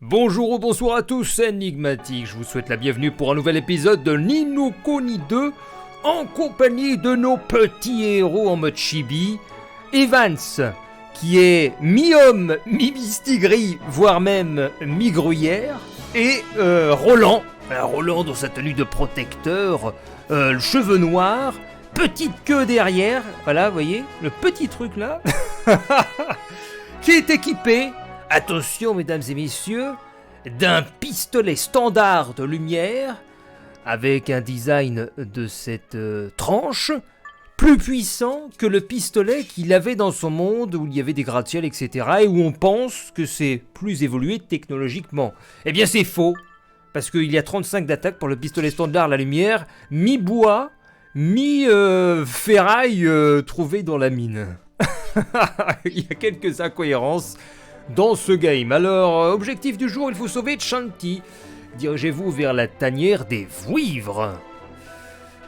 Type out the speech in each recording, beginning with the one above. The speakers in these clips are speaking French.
Bonjour ou bonsoir à tous, c'est Enigmatique, je vous souhaite la bienvenue pour un nouvel épisode de Ni no Kuni 2 en compagnie de nos petits héros en mode chibi, Evans, qui est mi-homme, mi-mistigris, voire même mi-gruyère, et Roland, Roland dans sa tenue de protecteur, le cheveu noir, petite queue derrière, voilà, vous voyez, le petit truc là, qui est équipé, attention mesdames et messieurs, d'un pistolet standard de lumière, avec un design de cette tranche, plus puissant que le pistolet qu'il avait dans son monde où il y avait des gratte-ciel, etc. et où on pense que c'est plus évolué technologiquement. Eh bien c'est faux, parce qu'il y a 35 d'attaque pour le pistolet standard la lumière, mi-bois, mi-ferraille trouvé dans la mine. Il y a quelques incohérences dans ce game. Alors, objectif du jour, il faut sauver Shanti. Dirigez-vous vers la tanière des vouivres.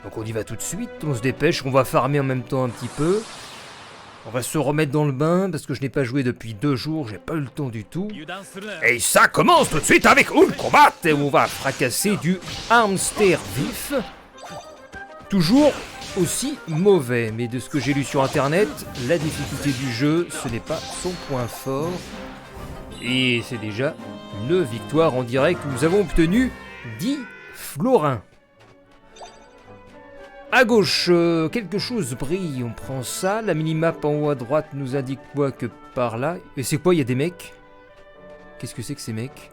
Donc on y va tout de suite, on se dépêche, on va farmer en même temps un petit peu. On va se remettre dans le bain parce que je n'ai pas joué depuis 2 jours, j'ai pas eu le temps du tout. Et ça commence tout de suite avec une combat où on va fracasser du hamster vif. Toujours aussi mauvais, mais de ce que j'ai lu sur internet, la difficulté du jeu, ce n'est pas son point fort. Et c'est déjà une victoire en direct. Nous avons obtenu 10 florins. À gauche, quelque chose brille, on prend ça. La minimap en haut à droite nous indique quoi que par là. Et c'est quoi, il y a des mecs? Qu'est-ce que c'est que ces mecs?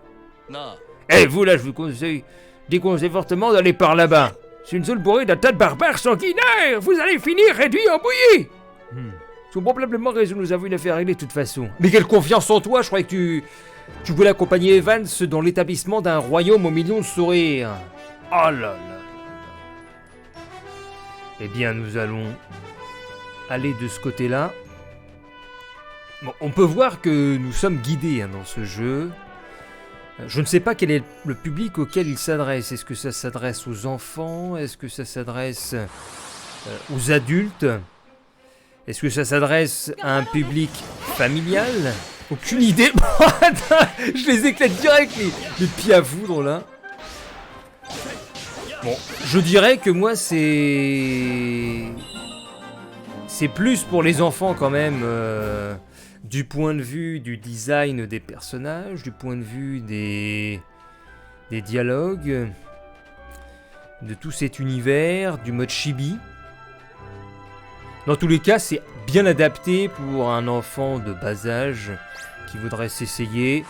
Eh vous là, je vous déconseille fortement d'aller par là-bas. C'est une zone bourrée d'un tas de barbares sanguinaires. Vous allez finir réduit en bouillie. Ils ont probablement raison, nous avons une affaire à régler de toute façon. Mais quelle confiance en toi, je croyais que tu voulais accompagner Evans dans l'établissement d'un royaume aux millions de sourires. Oh là là. Eh bien, nous allons aller de ce côté-là. Bon, on peut voir que nous sommes guidés dans ce jeu. Je ne sais pas quel est le public auquel il s'adresse. Est-ce que ça s'adresse aux enfants? Est-ce que ça s'adresse aux adultes? Est-ce que ça s'adresse à un public familial? Aucune idée. Je les éclate direct, les pieds à foudre là. Bon, je dirais que moi c'est plus pour les enfants quand même, du point de vue du design des personnages, du point de vue des dialogues, de tout cet univers, du mode chibi. Dans tous les cas, c'est bien adapté pour un enfant de bas âge qui voudrait s'essayer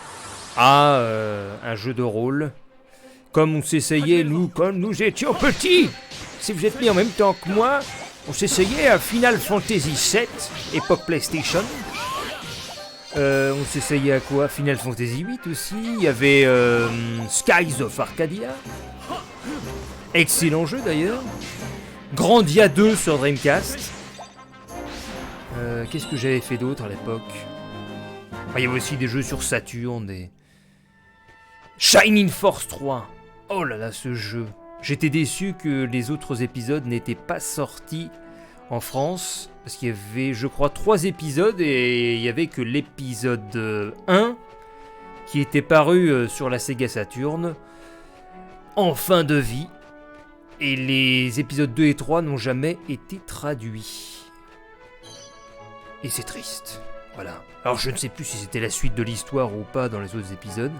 à un jeu de rôle. Comme on s'essayait, nous, quand nous étions petits. Si vous êtes nés en même temps que moi, on s'essayait à Final Fantasy VII, époque PlayStation. On s'essayait à quoi? Final Fantasy VIII aussi. Il y avait Skies of Arcadia. Excellent jeu d'ailleurs. Grandia 2 sur Dreamcast. Qu'est-ce que j'avais fait d'autre à l'époque? Il y avait aussi des jeux sur Saturn, des... Shining Force 3. Oh là là, ce jeu. J'étais déçu que les autres épisodes n'étaient pas sortis en France, parce qu'il y avait, je crois, 3 épisodes, et il n'y avait que l'épisode 1 qui était paru sur la Sega Saturn, en fin de vie, et les épisodes 2 et 3 n'ont jamais été traduits. Et c'est triste. Voilà. Alors je ne sais plus si c'était la suite de l'histoire ou pas dans les autres épisodes.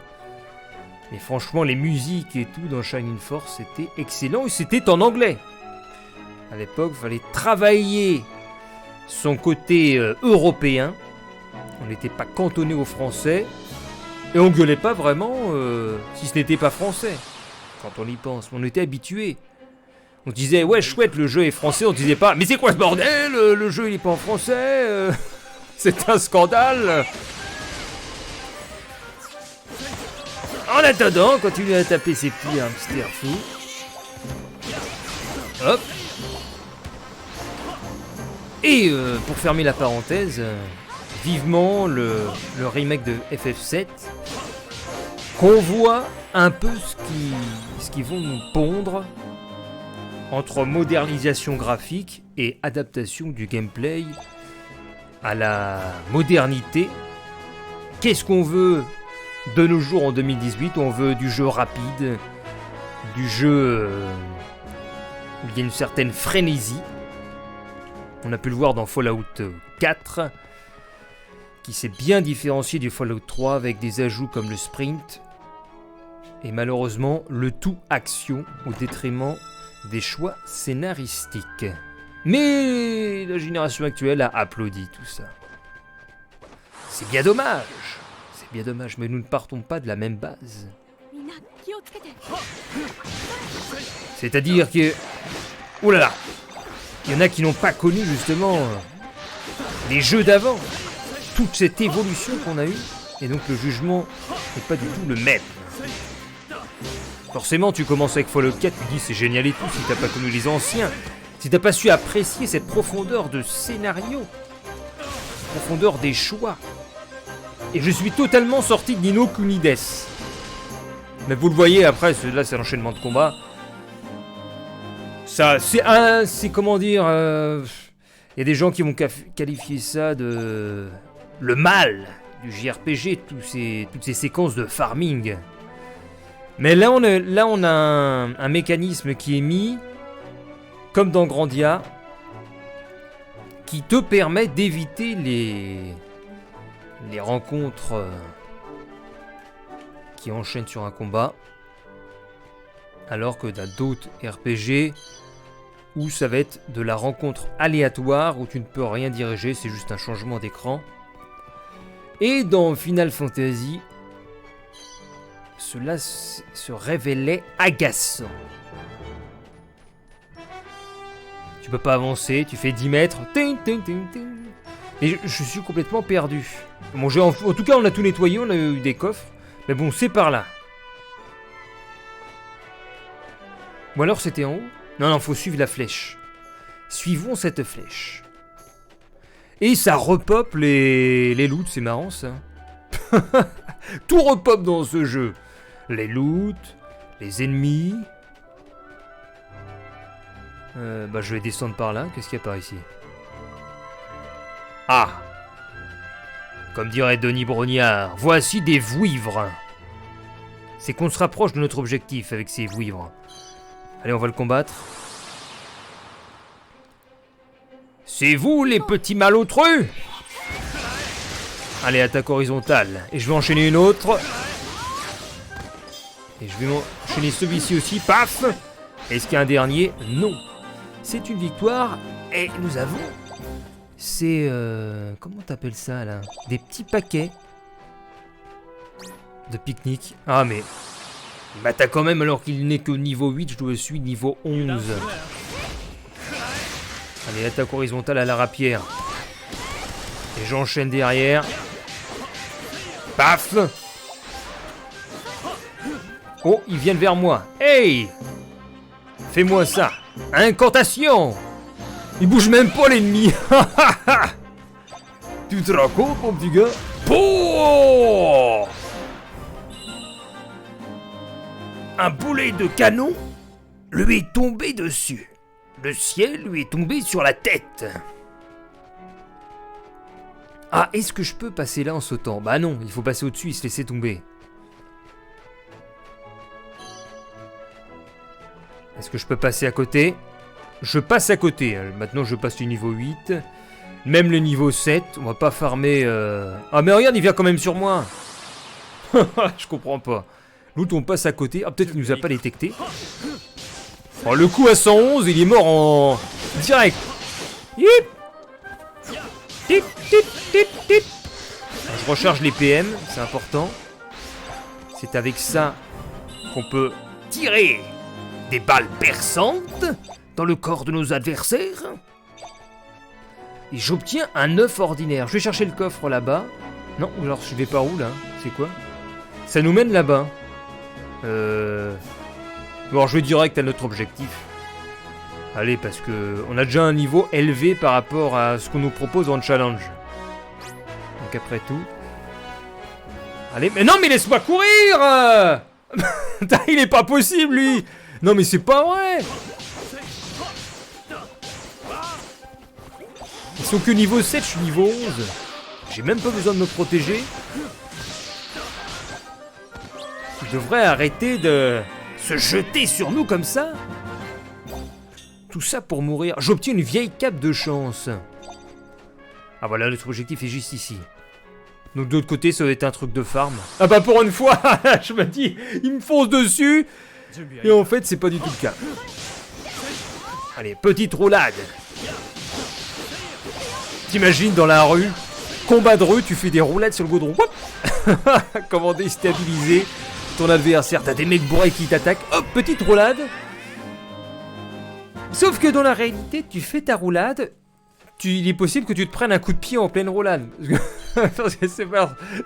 Mais franchement, les musiques et tout dans Shining Force, c'était excellent. Et c'était en anglais. À l'époque, il fallait travailler son côté européen. On n'était pas cantonné au français. Et on gueulait pas vraiment si ce n'était pas français. Quand on y pense. On était habitués. On disait, ouais, chouette, le jeu est français. On disait pas, mais c'est quoi ce bordel? Le jeu, il est pas en français. C'est un scandale. En attendant, continuez à taper ces petits hamsters fous. Hop. Et pour fermer la parenthèse, vivement le remake de FF7, qu'on voit un peu ce qu'ils vont nous pondre entre modernisation graphique et adaptation du gameplay à la modernité. Qu'est-ce qu'on veut de nos jours en 2018, on veut du jeu rapide, du jeu où il y a une certaine frénésie. On a pu le voir dans Fallout 4, qui s'est bien différencié du Fallout 3 avec des ajouts comme le sprint, et malheureusement le tout action au détriment des choix scénaristiques. Mais la génération actuelle a applaudi tout ça. C'est bien dommage. C'est bien dommage, mais nous ne partons pas de la même base. C'est-à-dire que... Oh là là, il y en a qui n'ont pas connu justement les jeux d'avant. Toute cette évolution qu'on a eue. Et donc le jugement n'est pas du tout le même. Forcément, tu commences avec Fallout 4, tu dis c'est génial et tout si t'as pas connu les anciens. Si t'as pas su apprécier cette profondeur de scénario. Profondeur des choix. Et je suis totalement sorti de Ni no Kuni Desu. Mais vous le voyez après, là c'est l'enchaînement de combat. Ça, c'est comment dire... y a des gens qui vont qualifier ça de... le mal du JRPG, toutes ces séquences de farming. Mais là on a un mécanisme qui est mis, comme dans Grandia, qui te permet d'éviter les rencontres qui enchaînent sur un combat, alors que dans d'autres RPG où ça va être de la rencontre aléatoire, où tu ne peux rien diriger, c'est juste un changement d'écran. Et dans Final Fantasy, cela se révélait agaçant. Tu peux pas avancer, tu fais 10 mètres, ting, ting, ting, ting. Et je suis complètement perdu. Bon, en tout cas, on a tout nettoyé, on a eu des coffres. Mais bon, c'est par là. Ou alors c'était en haut? Non, faut suivre la flèche. Suivons cette flèche. Et ça repop les loots, c'est marrant ça. Tout repop dans ce jeu. Les loots, les ennemis. Je vais descendre par là. Qu'est-ce qu'il y a par ici? Ah! Comme dirait Denis Brognard, voici des vouivres. C'est qu'on se rapproche de notre objectif avec ces vouivres. Allez, on va le combattre. C'est vous, les petits malotrus! Allez, attaque horizontale. Et je vais enchaîner une autre. Et je vais enchaîner celui-ci aussi. Paf! Est-ce qu'il y a un dernier? Non. C'est une victoire. Et nous avons... C'est... comment t'appelles ça, là? Des petits paquets de pique-nique. Ah, mais... il m'attaque quand même alors qu'il n'est qu'au niveau 8. Je suis niveau 11. Allez, attaque horizontale à la rapière. Et j'enchaîne derrière. Paf! Oh, ils viennent vers moi. Hey! Fais-moi ça. Incantation! Il bouge même pas, l'ennemi. Tu te rends compte, mon petit gars? Oh! Un boulet de canon lui est tombé dessus. Le ciel lui est tombé sur la tête. Ah, est-ce que je peux passer là en sautant? Bah non, il faut passer au-dessus et se laisser tomber. Est-ce que je peux passer à côté? Je passe à côté. Maintenant, je passe du niveau 8. Même le niveau 7. On va pas farmer... Ah, mais regarde, il vient quand même sur moi. Je comprends pas. L'autre, on passe à côté. Ah, peut-être qu'il nous a pas détecté. Oh, le coup à 111, il est mort en... direct. Hip. Tip, tip, tip, tip. Je recharge les PM, c'est important. C'est avec ça qu'on peut tirer des balles perçantes dans le corps de nos adversaires. Et j'obtiens un œuf ordinaire. Je vais chercher le coffre là-bas. Non, alors je vais par où là? C'est quoi? Ça nous mène là-bas. Bon, je vais direct à notre objectif. Allez, parce que on a déjà un niveau élevé par rapport à ce qu'on nous propose en challenge. Donc après tout... Allez, mais non, mais laisse-moi courir. Il est pas possible, lui. Non, mais c'est pas vrai. Ils sont que niveau 7, je suis niveau 11. J'ai même pas besoin de me protéger. Il devrait arrêter de se jeter sur nous comme ça. Tout ça pour mourir. J'obtiens une vieille cape de chance. Ah voilà, notre objectif est juste ici. Donc de l'autre côté, ça doit être un truc de farm. Ah bah pour une fois, je me dis, il me fonce dessus. Et en fait, c'est pas du tout le cas. Allez, petite roulade. T'imagines dans la rue, combat de rue, tu fais des roulades sur le goudron. Comment déstabiliser ton adversaire. T'as des mecs bourrés qui t'attaquent. Hop, petite roulade. Sauf que dans la réalité, tu fais ta roulade, il est possible que tu te prennes un coup de pied en pleine roulade. Parce que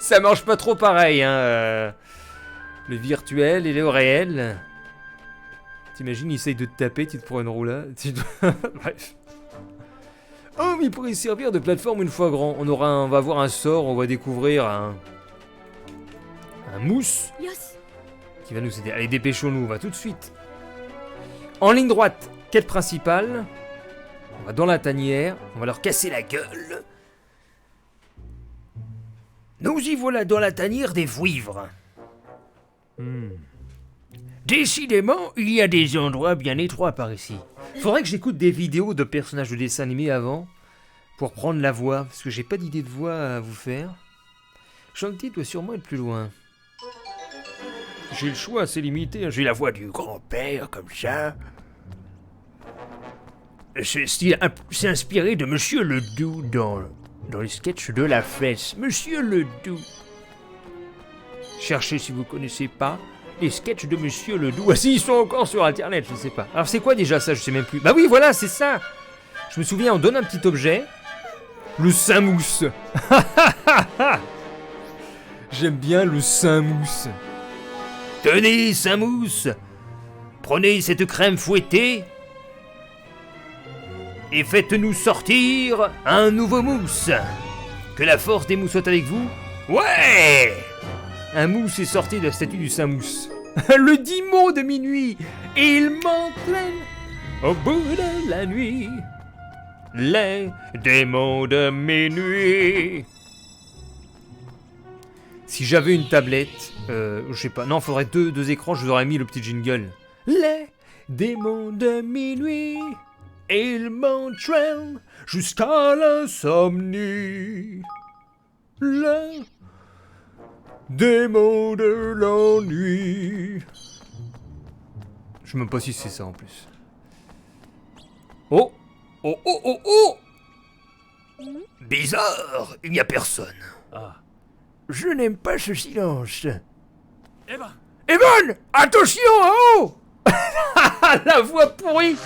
ça marche pas trop pareil, hein. Le virtuel et le réel. T'imagines, il essaye de te taper, tu te prends une roulade. Bref. Oh, mais il pourrait servir de plateforme une fois grand. On va avoir un sort, on va découvrir un mousse qui va nous aider. Allez, dépêchons-nous, on va tout de suite. En ligne droite. Quête principale, on va dans la tanière, on va leur casser la gueule. Nous y voilà dans la tanière des vouivres. Décidément, il y a des endroits bien étroits par ici. Faudrait que j'écoute des vidéos de personnages de dessins animés avant, pour prendre la voix, parce que j'ai pas d'idée de voix à vous faire. Shanti doit sûrement être plus loin. J'ai le choix, c'est limité, j'ai la voix du grand-père, comme ça. C'est inspiré de Monsieur Ledoux dans les sketchs de la fesse. Monsieur Ledoux. Cherchez si vous connaissez pas les sketchs de Monsieur Ledoux. Ah si, ils sont encore sur internet, je sais pas. Alors c'est quoi déjà ça, je sais même plus. Bah oui, voilà, c'est ça. Je me souviens, on donne un petit objet. Le Saint-Mousse. J'aime bien le Saint-Mousse. Tenez, Saint-Mousse. Prenez cette crème fouettée. Et faites-nous sortir un nouveau mousse. Que la force des mousses soit avec vous. Ouais. Un mousse est sorti de la statue du Saint-Mousse. Le démon de minuit. Il m'entraîne au bout de la nuit. Les démons de minuit. Si j'avais une tablette, je sais pas, non, faudrait deux écrans, je vous aurais mis le petit jingle. Les démons de minuit. Il m'entraîne jusqu'à l'insomnie. Le démon de l'ennui. Je sais même pas si c'est ça en plus. Oh. Oh oh oh oh. Bizarre, il n'y a personne. Ah. Je n'aime pas ce silence. Evan, attention en haut. La voix pourrie.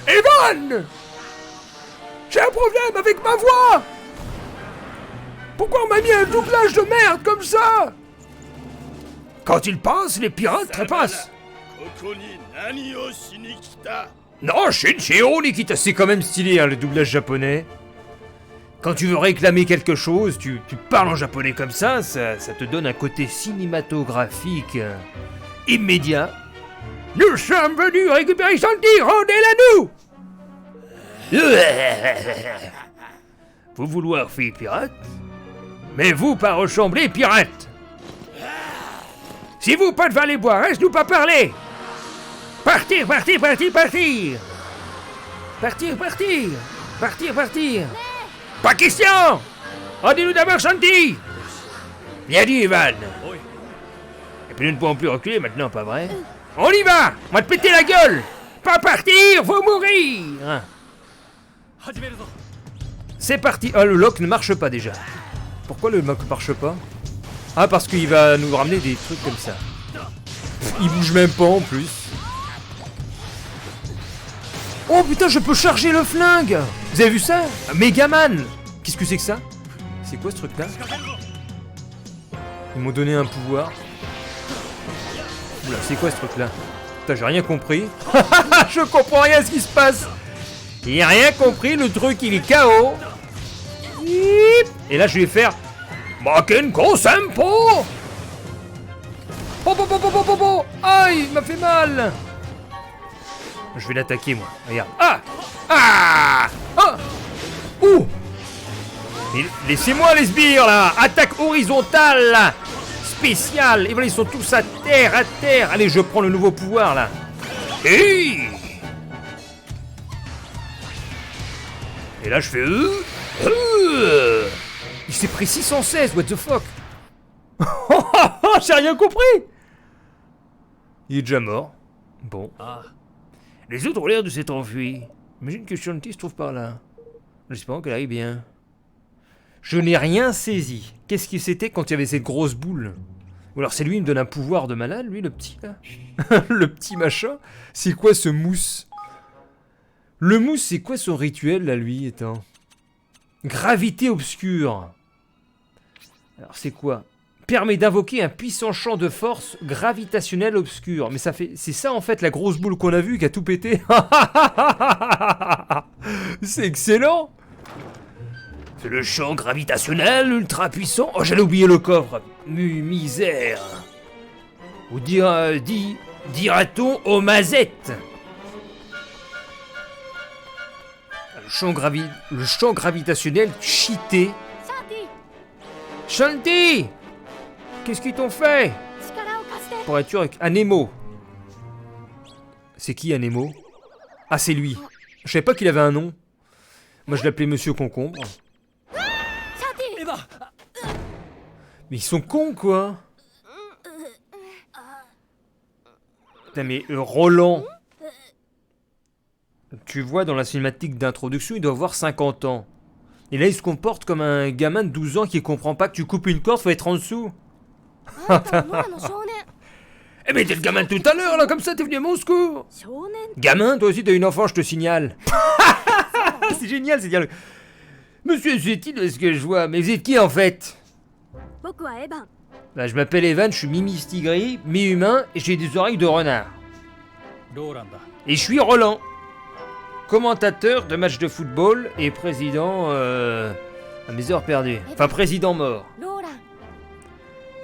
Evan! J'ai un problème avec ma voix! Pourquoi on m'a mis un doublage de merde comme ça? Quand il passe, les pirates trépassent. Non, Shinshiro Nikita, c'est quand même stylé, hein, le doublage japonais. Quand tu veux réclamer quelque chose, tu parles en japonais comme ça te donne un côté cinématographique immédiat. Nous sommes venus récupérer Shanti, rendez-la nous! Vous vouloir faire pirate? Mais vous pas ressembler pirate! Si vous pas devant les bois, reste-nous pas parler! Partir, partir, partir, partir! Partir, partir! Partir, partir! Pas question! Rendez-nous d'abord Shanti! Bien dit, Evan! Et puis nous ne pouvons plus reculer maintenant, pas vrai? On y va! On va te péter la gueule! Pas partir, faut mourir! C'est parti! Ah, le lock ne marche pas déjà. Pourquoi le lock ne marche pas? Ah, parce qu'il va nous ramener des trucs comme ça. Il bouge même pas en plus. Oh putain, je peux charger le flingue! Vous avez vu ça? Megaman! Qu'est-ce que c'est que ça? C'est quoi ce truc là? Ils m'ont donné un pouvoir. Oula, c'est quoi ce truc là? Putain, j'ai rien compris. Je comprends rien à ce qui se passe. J'ai rien compris, le truc il est KO. Et là je vais faire Makenko Senpo. Aïe, il m'a fait mal. Je vais l'attaquer moi, regarde. Ah. Ah. Ah. Ouh. Laissez-moi les sbires là. Attaque horizontale là. spécial. Et voilà, ils sont tous à terre, à terre. Allez, je prends le nouveau pouvoir, là. Et là, je fais... Il s'est pris 616, what the fuck. J'ai rien compris. Il est déjà mort. Bon. Les autres ont l'air de s'être enfuis. Imagine que Shanti se trouve par là. J'espère qu'elle aille bien. Je n'ai rien saisi. Qu'est-ce que c'était quand il y avait cette grosse boule? Ou alors c'est lui, il me donne un pouvoir de malade, lui, le petit, là. Le petit machin. C'est quoi ce mousse? Le mousse, c'est quoi son rituel, là, lui, étant? Gravité obscure. Alors, c'est quoi? Permet d'invoquer un puissant champ de force gravitationnel obscur. Mais ça fait... C'est ça, en fait, la grosse boule qu'on a vue qui a tout pété. C'est excellent. C'est le champ gravitationnel ultra puissant. Oh, j'allais oublier le coffre. Misère. Ou dira-t-on aux mazettes. Le champ gravitationnel cheaté. Shanti! Qu'est-ce qu'ils t'ont fait? Pour être sûr avec Anemo. C'est qui Anemo? Ah, c'est lui. Je savais pas qu'il avait un nom. Moi, je l'appelais Monsieur Concombre. Mais ils sont cons, quoi. Putain, mais Roland... Tu vois, dans la cinématique d'introduction, il doit avoir 50 ans. Et là, il se comporte comme un gamin de 12 ans qui comprend pas que tu coupes une corde, faut être en dessous. Eh mais t'es le gamin de tout à l'heure, là, comme ça, t'es venu à mon secours. Gamin, toi aussi, t'as une enfant, je te signale. C'est génial, c'est dire. Monsieur Zeti, est-ce que je vois? Mais vous êtes qui, en fait? Bah, je m'appelle Evan, je suis mi-mistigris, mi-humain, et j'ai des oreilles de renard. Et je suis Roland. Commentateur de matchs de football et président à mes heures perdues. Enfin, président mort.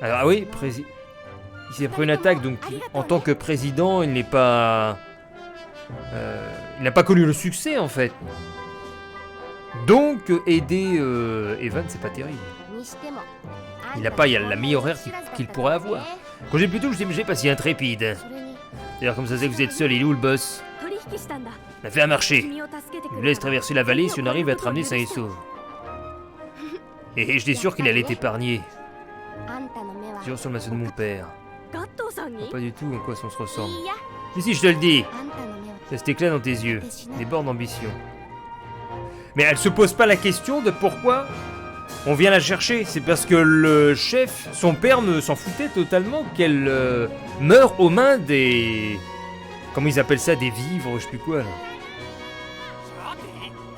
Alors, ah oui, il s'est pris une attaque, donc en tant que président, il n'est pas... il n'a pas connu le succès, en fait. Donc, aider Evan, c'est pas terrible. Il n'a pas la mi-horaire qu'il pourrait avoir. Quand j'ai plutôt, je dis, pas si intrépide. D'ailleurs, comme ça, c'est que vous êtes seul, il est où le boss? On a fait un marché. Il nous laisse traverser la vallée si on arrive à être ramené sain et sauf. Et j'étais sûr qu'il allait t'épargner. Sur le massot de mon père. Pas du tout en quoi on se ressemble. Mais si je te le dis, ça cet éclat dans tes yeux, des bords d'ambition. Mais elle se pose pas la question de pourquoi on vient la chercher. C'est parce que le chef, son père, s'en foutait totalement qu'elle meure aux mains des... Comment ils appellent ça? Des vivres, je sais plus quoi là.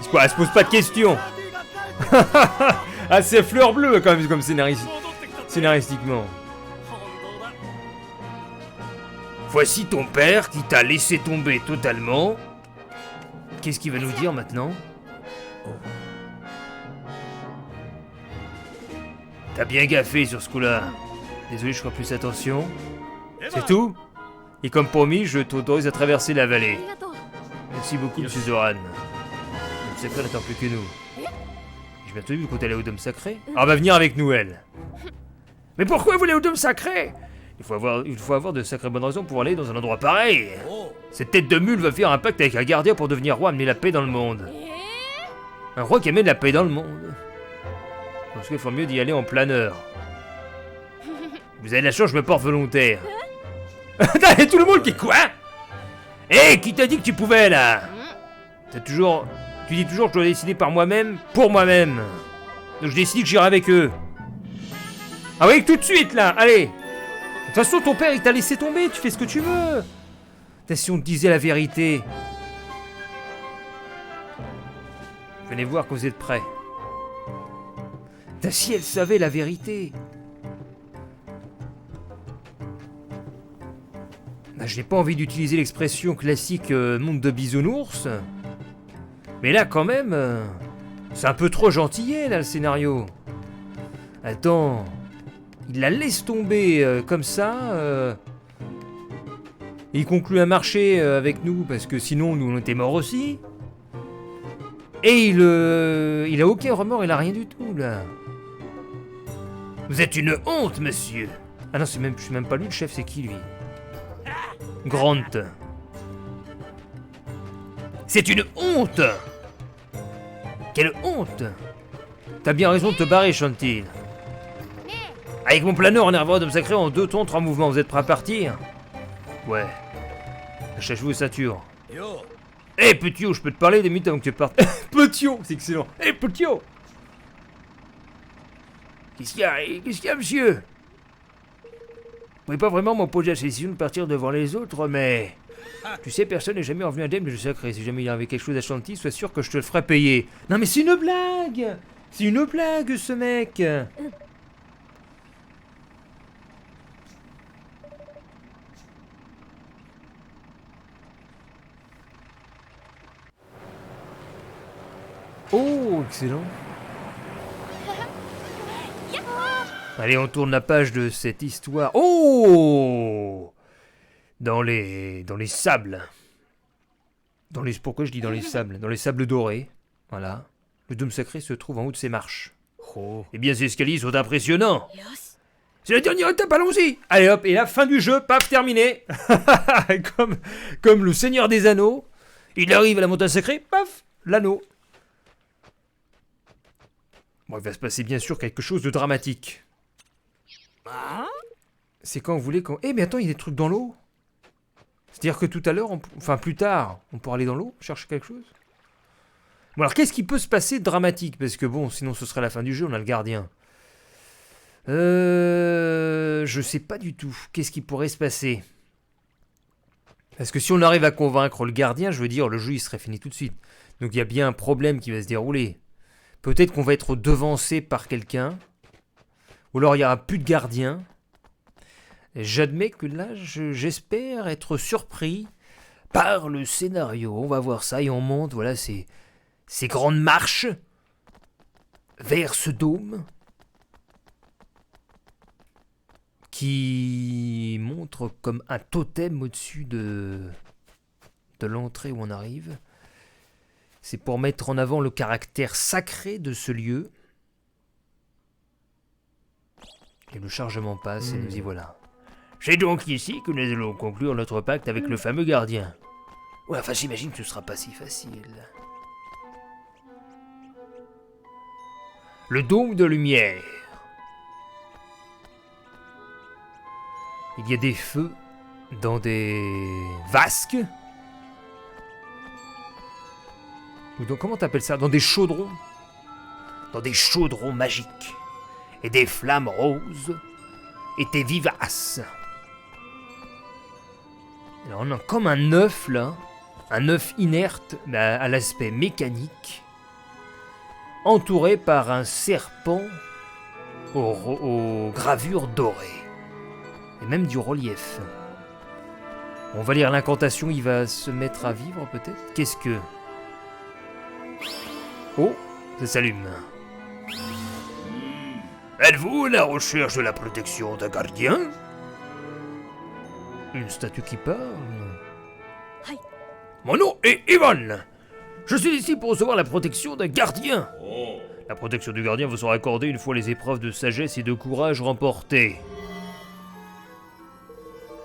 C'est quoi? Elle se pose pas de questions. Ah, c'est fleur bleue quand même comme scénaristiquement. Voici ton père qui t'a laissé tomber totalement. Qu'est-ce qu'il va nous dire maintenant? T'as bien gaffé sur ce coup-là. Désolé, je ferai plus attention. C'est tout? Et comme promis, je t'autorise à traverser la vallée. Merci beaucoup, monsieur Zoran. Le sacré n'attend plus que nous. J'ai bientôt vu qu'on allait au Dôme Sacré. Ah, va venir avec nous, elle. Mais pourquoi vous voulez au Dôme Sacré? Il faut avoir de sacrées bonnes raisons pour aller dans un endroit pareil. Cette tête de mule va faire un pacte avec un gardien pour devenir roi, amener la paix dans le monde. Un roi qui amène la paix dans le monde. Parce qu'il faut mieux d'y aller en planeur. Vous avez la chance, je me porte volontaire. T'as tout le monde qui quoi? Hé, qui t'a dit que tu pouvais là? Tu dis toujours que je dois décider par moi-même, pour moi-même. Donc je décide que j'irai avec eux. Ah oui, tout de suite là, allez. De toute façon, ton père il t'a laissé tomber, tu fais ce que tu veux. T'as si on te disait la vérité. Venez voir quand vous êtes prêts. T'as si elle savait la vérité. Bah, je n'ai pas envie d'utiliser l'expression classique monde de bisounours. Mais là, quand même, c'est un peu trop gentillé, là, le scénario. Attends, il la laisse tomber comme ça. Il conclut un marché avec nous, parce que sinon, nous, on était morts aussi. Et il a aucun remords, il a rien du tout, là. Vous êtes une honte, monsieur. Ah non, c'est même pas lui le chef, c'est qui lui? Grant. C'est une honte! Quelle honte! T'as bien raison de te barrer, Chantil. Avec mon planeur en herveur d'homme sacré en 2 tons, 3 mouvements, vous êtes prêts à partir? Ouais. Achète-vous et ceinture. Hé, Petiot, je peux te parler des minutes avant que tu partes. Petiot, c'est excellent. Hé, Petiot! Qu'est-ce qu'il y a, monsieur? Je pouvais pas vraiment m'opposer à la décision de partir devant les autres, mais... Tu sais, personne n'est jamais revenu indemne de sacré. Si jamais il y avait quelque chose à Chantilly, sois sûr que je te le ferai payer. Non mais c'est une blague! C'est une blague, ce mec! Oh, excellent. Allez, on tourne la page de cette histoire. Oh! Dans les sables. Pourquoi je dis dans les sables? Dans les sables dorés. Voilà. Le dôme sacré se trouve en haut de ces marches. Oh. Eh bien, ces escaliers sont impressionnants. C'est la dernière étape, allons-y. Allez hop, et la fin du jeu, paf, terminé. comme le Seigneur des Anneaux. Il arrive à la montagne sacrée, paf, l'anneau. Bon, il va se passer bien sûr quelque chose de dramatique. C'est quand vous voulez quand... Eh, mais attends, il y a des trucs dans l'eau. C'est-à-dire que tout à l'heure, enfin plus tard, on pourra aller dans l'eau, chercher quelque chose. Bon, alors qu'est-ce qui peut se passer de dramatique? Parce que bon, sinon ce serait la fin du jeu, on a le gardien. Je sais pas du tout. Qu'est-ce qui pourrait se passer? Parce que si on arrive à convaincre le gardien, je veux dire, le jeu il serait fini tout de suite. Donc il y a bien un problème qui va se dérouler. Peut-être qu'on va être devancé par quelqu'un. Ou alors il n'y aura plus de gardien. J'admets que là, j'espère être surpris par le scénario. On va voir ça et on monte, voilà, ces grandes marches vers ce dôme qui montre comme un totem au-dessus de l'entrée où on arrive. C'est pour mettre en avant le caractère sacré de ce lieu. Et le chargement passe et nous y voilà. C'est donc ici que nous allons conclure notre pacte avec le fameux gardien. Ouais, enfin j'imagine que ce sera pas si facile. Le dôme de lumière. Il y a des feux dans des vasques. Ou dans, comment t'appelles ça? Dans des chaudrons. Dans des chaudrons magiques. Et des flammes roses étaient vivaces. Alors on a comme un œuf là, un œuf inerte à l'aspect mécanique, entouré par un serpent aux gravures dorées, et même du relief. On va lire l'incantation, il va se mettre à vivre peut-être. Qu'est-ce que... Oh, ça s'allume. Êtes-vous à la recherche de la protection d'un gardien? Une statue qui parle? Mon nom est Ivan. Je suis ici pour recevoir la protection d'un gardien. La protection du gardien vous sera accordée une fois les épreuves de sagesse et de courage remportées.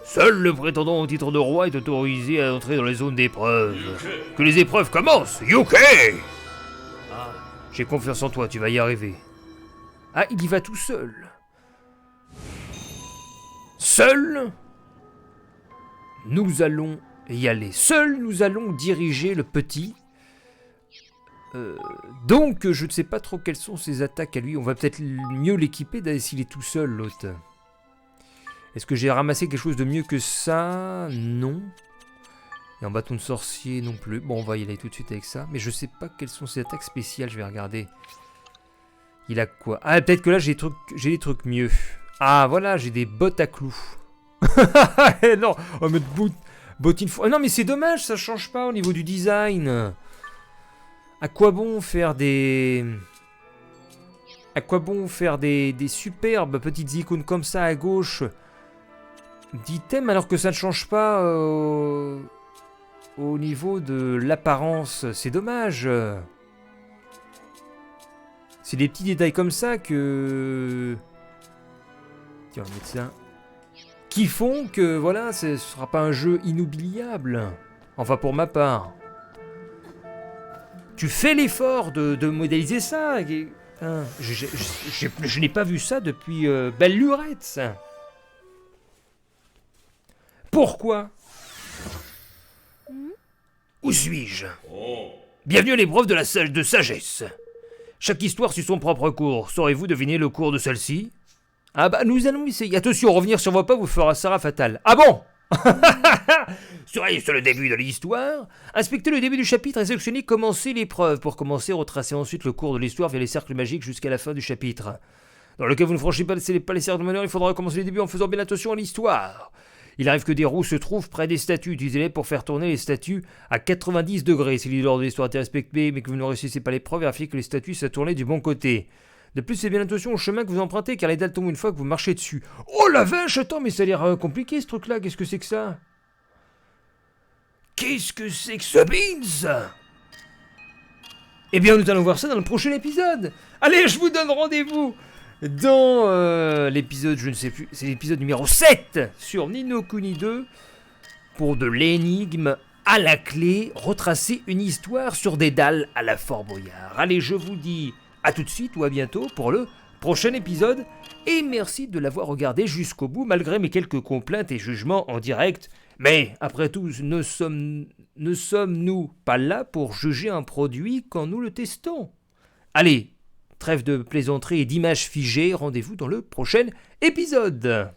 Seul le prétendant au titre de roi est autorisé à entrer dans les zones d'épreuve. Que les épreuves commencent, Yuke! J'ai confiance en toi, tu vas y arriver. Ah, il y va tout seul. Seul, nous allons y aller. Seul, nous allons diriger le petit. Donc, je ne sais pas trop quelles sont ses attaques à lui. On va peut-être mieux l'équiper s'il est tout seul, l'autre. Est-ce que j'ai ramassé quelque chose de mieux que ça? Non. Et en bâton de sorcier non plus. Bon, on va y aller tout de suite avec ça. Mais je sais pas quelles sont ses attaques spéciales. Je vais regarder. Il a quoi? Ah, peut-être que là, j'ai des trucs mieux. Ah, voilà, j'ai des bottes à clous. Non, on va mettre bottines... Non, mais c'est dommage, ça change pas au niveau du design. À quoi bon faire des... À quoi bon faire des superbes petites icônes comme ça à gauche d'items alors que ça ne change pas au niveau de l'apparence? C'est dommage. C'est des petits détails comme ça que... Tiens, on va mettre ça. qui font que, voilà, ce sera pas un jeu inoubliable. Enfin, pour ma part. Tu fais l'effort de modéliser ça. Hein, je n'ai pas vu ça depuis belle lurette, ça. Pourquoi? Où suis-je? Bienvenue à l'épreuve de de sagesse. Chaque histoire suit son propre cours. Saurez-vous deviner le cours de celle-ci? Ah bah nous allons essayer. Attention, revenir sur vos pas vous fera Sarah fatale. Ah bon? Surveillez sur le début de l'histoire. Inspectez le début du chapitre et sélectionnez commencer l'épreuve. Pour commencer, retracez ensuite le cours de l'histoire via les cercles magiques jusqu'à la fin du chapitre. Dans le cas où vous ne franchissez pas les cercles de meneur, il faudra recommencer le début en faisant bien attention à l'histoire. Il arrive que des roues se trouvent près des statues. Utilisez-les pour faire tourner les statues à 90 degrés. Si l'ordre de l'histoire est respecté, mais que vous ne réussissez pas l'épreuve, vérifiez que les statues soient tournées du bon côté. De plus, c'est bien attention au chemin que vous empruntez, car les dalles tombent une fois que vous marchez dessus. Oh la vache, attends, mais ça a l'air compliqué ce truc-là. Qu'est-ce que c'est que ça? Qu'est-ce que c'est que ce Beans? Eh bien, nous allons voir ça dans le prochain épisode. Allez, je vous donne rendez-vous dans l'épisode, je ne sais plus, c'est l'épisode numéro 7 sur Ni no Kuni 2 pour de l'énigme à la clé, retracer une histoire sur des dalles à la Fort Boyard. Allez, je vous dis à tout de suite ou à bientôt pour le prochain épisode et merci de l'avoir regardé jusqu'au bout malgré mes quelques complaintes et jugements en direct. Mais après tout, ne sommes-nous pas là pour juger un produit quand nous le testons? Allez, trêve de plaisanterie et d'images figées, rendez-vous dans le prochain épisode.